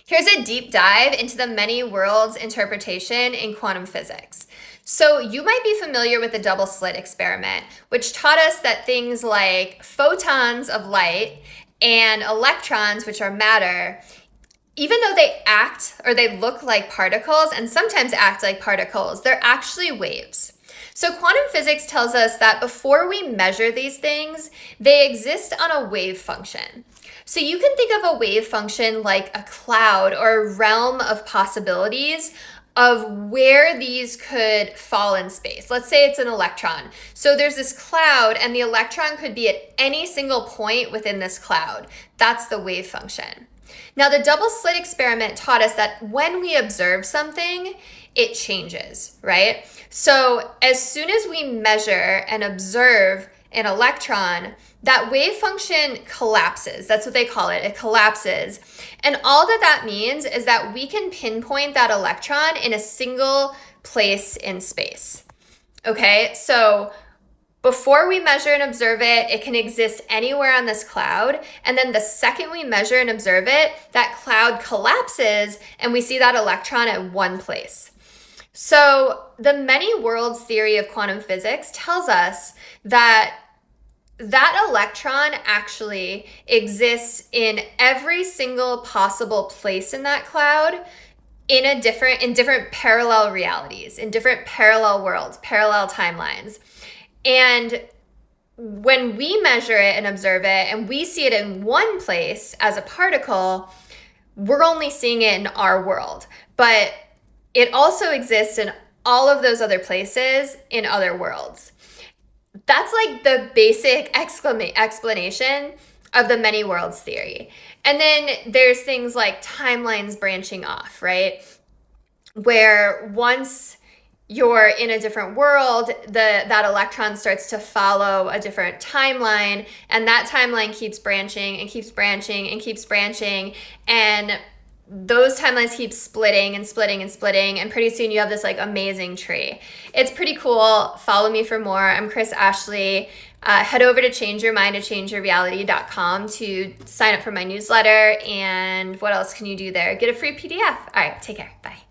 Here's a deep dive into the many worlds interpretation in quantum physics. So you might be familiar with the double slit experiment, which taught us that things like photons of light and electrons, which are matter, even though they act or they look like particles and sometimes act like particles, they're actually waves. So quantum physics tells us that before we measure these things, they exist on a wave function. So you can think of a wave function like a cloud or a realm of possibilities of where these could fall in space. Let's say it's an electron. So there's this cloud and the electron could be at any single point within this cloud. That's the wave function. Now the double slit experiment taught us that when we observe something, it changes, right? So as soon as we measure and observe an electron, that wave function collapses. That's what they call it. It collapses. And all that means is that we can pinpoint that electron in a single place in space. Okay, so before we measure and observe it, it can exist anywhere on this cloud. And then the second we measure and observe it, that cloud collapses and we see that electron at one place. So the many worlds theory of quantum physics tells us that electron actually exists in every single possible place in that cloud in different parallel realities, in different parallel worlds, parallel timelines. And when we measure it and observe it and we see it in one place as a particle, we're only seeing it in our world. But it also exists in all of those other places in other worlds. That's like the basic explanation of the many worlds theory. And then there's things like timelines branching off, right? Where once you're in a different world, that electron starts to follow a different timeline, and that timeline keeps branching and keeps branching and keeps branching, and those timelines keep splitting and splitting and splitting, and pretty soon you have this like amazing tree. It's pretty cool. Follow me for more. I'm Chris Ashley. Head over to changeyourmindtochangeyourreality.com to sign up for my newsletter. And what else can you do there? Get a free PDF. All right, take care. Bye.